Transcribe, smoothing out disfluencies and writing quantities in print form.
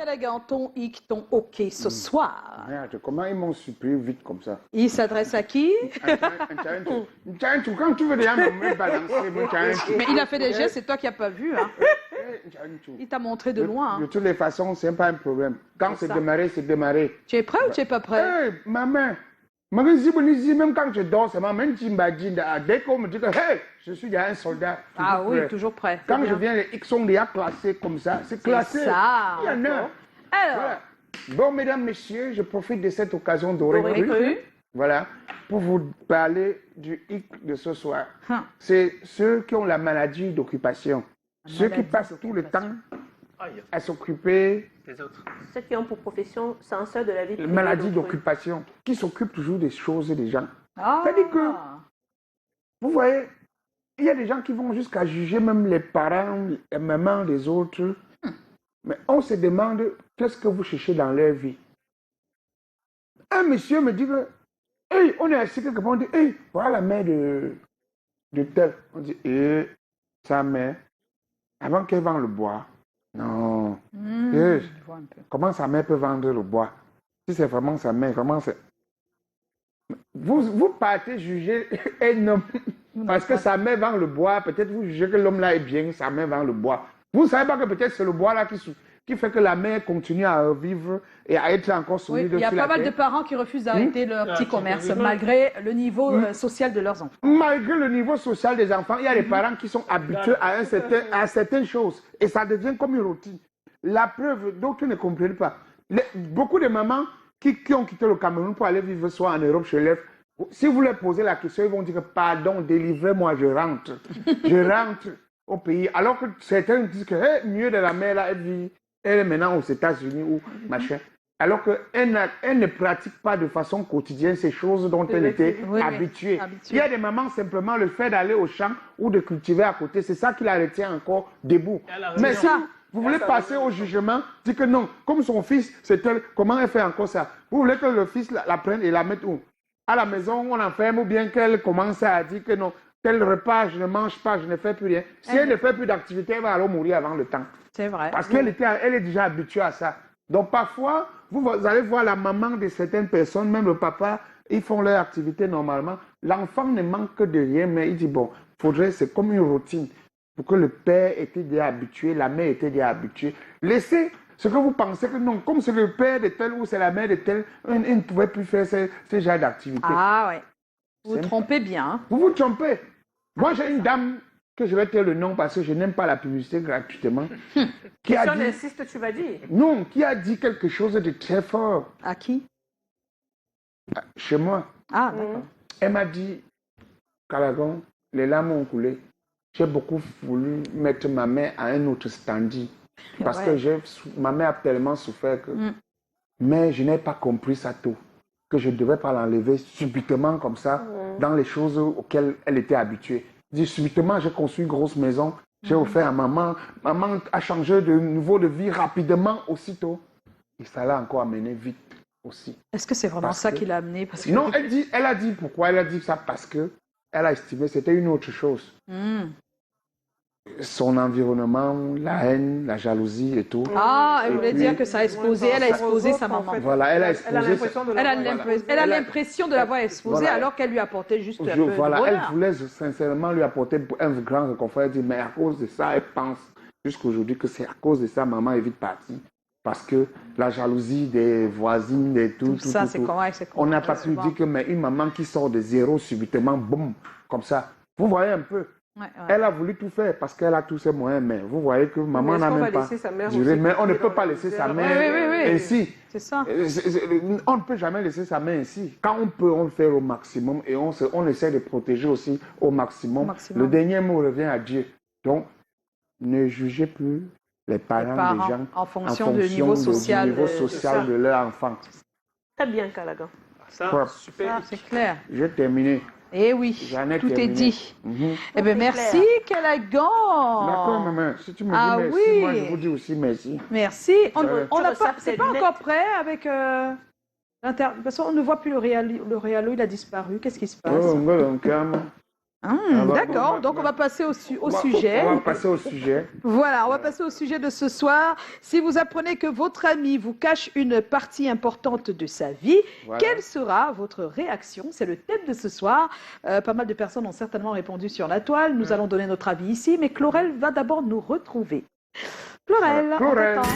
Callaghan, ton hic, ton ok ce soir. Merde, comment ils m'ont supprimé vite comme ça? Il s'adresse à qui? Quand tu veux déjà me balancer, mon Tchaïntou. Mais il a fait des gestes, c'est toi qui n'as pas vu. Hein. Il t'a montré de loin. Hein. De toutes les façons, c'est pas un problème. Quand c'est démarré, c'est démarré. Tu es prêt ou tu n'es pas prêt? Hey, maman, même quand je dors, c'est ma main qui m'a dit, dès qu'on me dit que hey, je suis déjà un soldat. Ah oui, toujours prêt. Quand je viens, les X sont déjà classés comme ça. C'est classé. Ça. Il y en a. Alors. Voilà. Bon, mesdames, messieurs, je profite de cette occasion d'oreille crue. Voilà, pour vous parler du hic de ce soir. C'est ceux qui ont la maladie d'occupation. Ceux qui passent tout le temps à s'occuper des autres. Ceux qui ont pour profession censeur de la vie privée. Maladie d'occupation, qui s'occupent toujours des choses et des gens. Ah. C'est-à-dire que, vous voyez, il y a des gens qui vont jusqu'à juger même les parents, les mamans des autres. Mais on se demande qu'est-ce que vous cherchez dans leur vie. Un monsieur me dit que, hey, on est assis quelque part, on dit, hey, voilà la mère de tel. On dit, sa mère, avant qu'elle vende le bois. Non. Comment sa mère peut vendre le bois? Si c'est vraiment sa mère, comment c'est... Vous partez juger un homme parce que sa mère vend le bois. Peut-être vous jugez que l'homme là est bien, sa mère vend le bois. Vous ne savez pas que peut-être c'est le bois là qui fait que la mère continue à vivre et à être encore soumise dessus. Il y a pas mal de parents qui refusent d'arrêter leur petit commerce malgré le niveau social de leurs enfants. Malgré le niveau social des enfants, il y a des parents qui sont habitués à certaines choses et ça devient comme une routine. La preuve, d'autres ne comprennent pas. Beaucoup de mamans qui ont quitté le Cameroun pour aller vivre soit en Europe, chez l'EF, si vous leur posez la question, ils vont dire que pardon, délivrez-moi, je rentre. Je rentre au pays. Alors que certains disent que mieux de la mère, là, elle est maintenant aux États-Unis ou machin. Alors qu'elle ne pratique pas de façon quotidienne ces choses dont elle était habituée. Il y a des mamans, simplement, le fait d'aller au champ ou de cultiver à côté, c'est ça qui la retient encore debout. Mais si vous voulez passer au jugement, dites que non, comme son fils, c'est tel, comment elle fait encore ça? Vous voulez que le fils la prenne et la mette où? À la maison, on enferme ou bien qu'elle commence à dire que non, tel repas, je ne mange pas, je ne fais plus rien. Si elle ne fait plus d'activité, elle va alors mourir avant le temps. C'est vrai. Parce qu'elle est déjà habituée à ça. Donc parfois, vous allez voir la maman de certaines personnes, même le papa, ils font leur activité normalement. L'enfant ne manque de rien, mais il dit bon, c'est comme une routine. Pour que le père était déjà habitué, la mère était déjà habituée. Laissez ce que vous pensez que non, comme c'est le père de tel ou c'est la mère de tel, ils ne pouvaient plus faire ce genre d'activité. Ah ouais. Vous vous trompez bien. Hein. Vous vous trompez. Moi, j'ai une dame, que je vais taire le nom parce que je n'aime pas la publicité gratuitement. Si on insiste, tu vas dire. Non, qui a dit quelque chose de très fort. À qui? Chez moi. Ah, d'accord. Elle m'a dit, Callaghan, les larmes ont coulé. J'ai beaucoup voulu mettre ma mère à un autre standing. Parce que ma mère a tellement souffert que... Mais je n'ai pas compris ça tôt. Que je ne devais pas l'enlever subitement comme ça dans les choses auxquelles elle était habituée. Subitement, j'ai construit une grosse maison. J'ai offert à maman. Maman a changé de niveau de vie rapidement aussitôt. Et ça l'a encore amené vite aussi. Est-ce que c'est vraiment ça qui l'a amené? Parce que... Non, elle a dit pourquoi. Elle a dit ça parce que elle a estimé que c'était une autre chose. Son environnement, la haine, la jalousie et tout. Ah, elle voulait dire que ça a exposé, elle a exposé sa maman. Voilà, elle a exposé. Elle a l'impression de l'avoir exposée alors qu'elle lui apportait juste un peu de bonheur. Elle voulait sincèrement lui apporter un grand réconfort. Elle dit, mais à cause de ça, elle pense jusqu'aujourd'hui que c'est à cause de ça, maman est vite partie. Parce que la jalousie des voisines, des tout ça, c'est comment on n'a pas pu dire que mais une maman qui sort de zéro subitement, boum, comme ça. Vous voyez un peu. Elle a voulu tout faire parce qu'elle a tous ses moyens, mais vous voyez que maman n'a même pas duré. Mais on ne peut pas laisser sa mère ainsi. C'est ça. On ne peut jamais laisser sa mère ainsi. Quand on peut, on le fait au maximum et on essaie de protéger aussi au maximum. Le dernier mot revient à Dieu. Donc, ne jugez plus les parents des gens en fonction du niveau social de leur enfant. Très bien, Callaghan. Ça, super. C'est clair. J'ai terminé. Eh oui, tout est dit. Eh bien, merci, Callaghan. D'accord, maman. Si tu me dis merci, moi, je vous dis aussi merci. Merci. C'est pas encore prêt avec... De toute façon, on ne voit plus le réalo, il a disparu. Qu'est-ce qui se passe? D'accord, donc on va passer au sujet. On va passer au sujet. Voilà, on va passer au sujet de ce soir. Si vous apprenez que votre ami vous cache une partie importante de sa vie, quelle sera votre réaction? C'est le thème de ce soir. Pas mal de personnes ont certainement répondu sur la toile. Nous allons donner notre avis ici, mais Chlorel va d'abord nous retrouver. Chlorel, on t'attend.